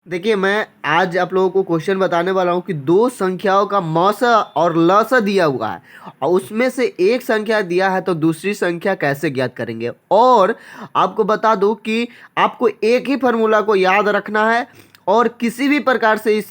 देखिए, मैं आज आप लोगों को क्वेश्चन बताने वाला हूँ कि दो संख्याओं का म स और ल स दिया हुआ है और उसमें से एक संख्या दिया है तो दूसरी संख्या कैसे ज्ञात करेंगे। और आपको बता दूं कि आपको एक ही फार्मूला को याद रखना है और किसी भी प्रकार से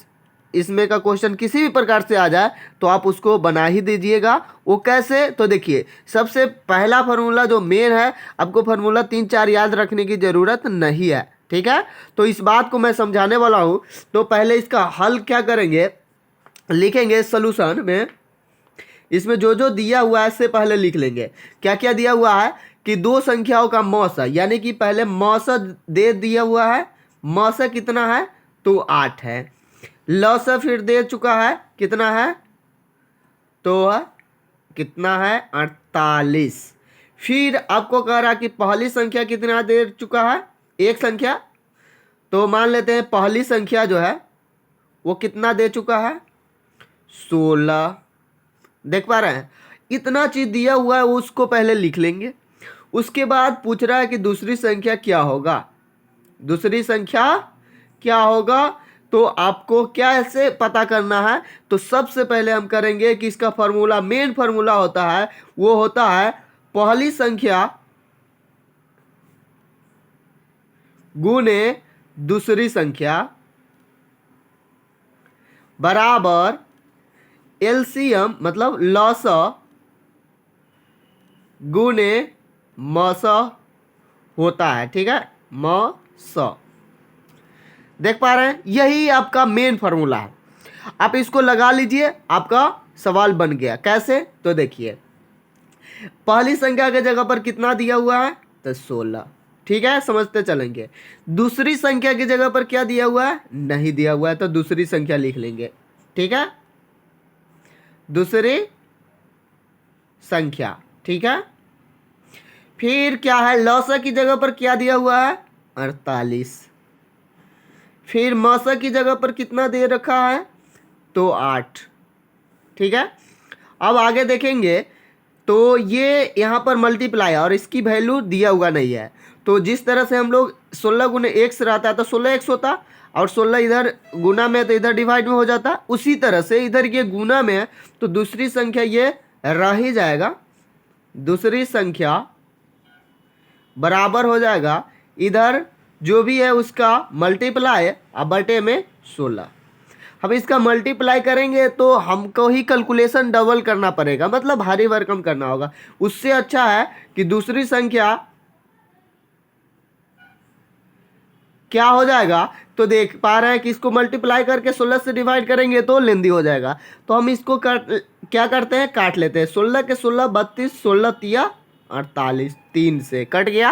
इसमें का क्वेश्चन किसी भी प्रकार से आ जाए तो आप उसको बना ही दीजिएगा। वो कैसे, तो देखिए, सबसे पहला फार्मूला जो मेन है, आपको फार्मूला 3-4 याद रखने की ज़रूरत नहीं है, ठीक है। तो इस बात को मैं समझाने वाला हूँ। तो पहले इसका हल क्या करेंगे, लिखेंगे सॉल्यूशन में। इसमें जो जो दिया हुआ है इससे पहले लिख लेंगे। क्या क्या दिया हुआ है कि दो संख्याओं का म स, यानी कि पहले म स दे दिया हुआ है। म स कितना है तो 8 है। ल स फिर दे चुका है, कितना है तो कितना है 48। फिर आपको कह रहा है कि पहली संख्या कितना दे चुका है, एक संख्या। तो मान लेते हैं पहली संख्या जो है वो कितना दे चुका है 16। देख पा रहे हैं, इतना चीज दिया हुआ है उसको पहले लिख लेंगे। उसके बाद पूछ रहा है कि दूसरी संख्या क्या होगा, दूसरी संख्या क्या होगा। तो आपको क्या ऐसे पता करना है, तो सबसे पहले हम करेंगे कि इसका फॉर्मूला, मेन फॉर्मूला होता है वो होता है पहली संख्या गुने दूसरी संख्या बराबर एलसीएम, मतलब लॉस गुने मस होता है, ठीक है, मस। देख पा रहे हैं, यही आपका मेन फॉर्मूला है। आप इसको लगा लीजिए, आपका सवाल बन गया। कैसे, तो देखिए, पहली संख्या के जगह पर कितना दिया हुआ है तो 16, ठीक है, समझते चलेंगे। दूसरी संख्या की जगह पर क्या दिया हुआ है, नहीं दिया हुआ है, तो दूसरी संख्या लिख लेंगे, ठीक है, दूसरी संख्या, ठीक है। फिर क्या है, लौसा की जगह पर क्या दिया हुआ है 48। फिर मौसा की जगह पर कितना दे रखा है तो 8, ठीक है। अब आगे देखेंगे तो ये यहाँ पर मल्टीप्लाई और इसकी वैल्यू दिया हुआ नहीं है। तो जिस तरह से हम लोग 16 गुने एक्स रहता है तो 16 एक्स होता, और 16 इधर गुना में तो इधर डिवाइड में हो जाता। उसी तरह से इधर ये गुना में है तो दूसरी संख्या ये रह ही जाएगा, दूसरी संख्या बराबर हो जाएगा इधर जो भी है उसका मल्टीप्लाई और बटे में 16। अब इसका मल्टीप्लाई करेंगे तो हमको ही कैलकुलेशन डबल करना पड़ेगा, मतलब भारी भरकम करना होगा। उससे अच्छा है कि दूसरी संख्या क्या हो जाएगा, तो देख पा रहे हैं कि इसको मल्टीप्लाई करके 16 से डिवाइड करेंगे तो लेंदी हो जाएगा। तो हम इसको क्या करते हैं, काट लेते हैं। 16 के 16 32, 16 तिया 48, 3 से कट गया।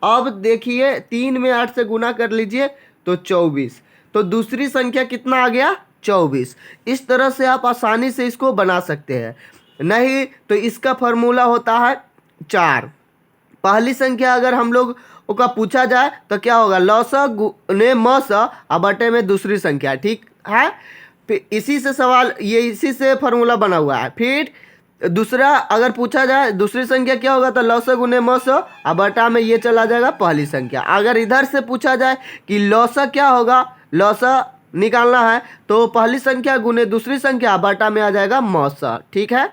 अब देखिए 3 में 8 से गुना कर लीजिए तो 24। तो दूसरी संख्या कितना आ गया 24। इस तरह से आप आसानी से इसको बना सकते हैं। नहीं तो इसका फॉर्मूला होता है 4। पहली संख्या अगर हम लोग का पूछा जाए तो क्या होगा, लौस गुने मस और बटे में दूसरी संख्या, ठीक है। फिर इसी से सवाल, ये इसी से फॉर्मूला बना हुआ है। फिर दूसरा अगर पूछा जाए दूसरी संख्या क्या होगा तो लौस गुने मस और बटा में ये चला जाएगा पहली संख्या। अगर इधर से पूछा जाए कि लौस क्या होगा, लौस निकालना है तो पहली संख्या गुने दूसरी संख्या बटा में आ जाएगा मौस, ठीक है।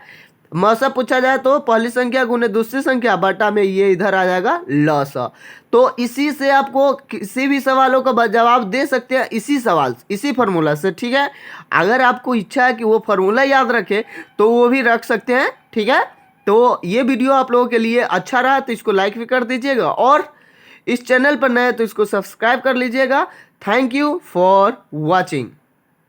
मौसा पूछा जाए तो पहली संख्या गुने दूसरी संख्या बटा में ये इधर आ जाएगा लॉस। तो इसी से आपको किसी भी सवालों का जवाब दे सकते हैं, इसी सवाल इसी फार्मूला से, ठीक है। अगर आपको इच्छा है कि वो फार्मूला याद रखे तो वो भी रख सकते हैं, ठीक है। तो ये वीडियो आप लोगों के लिए अच्छा रहा तो इसको लाइक भी कर दीजिएगा, और इस चैनल पर नए तो इसको सब्सक्राइब कर लीजिएगा। Thank you for watching.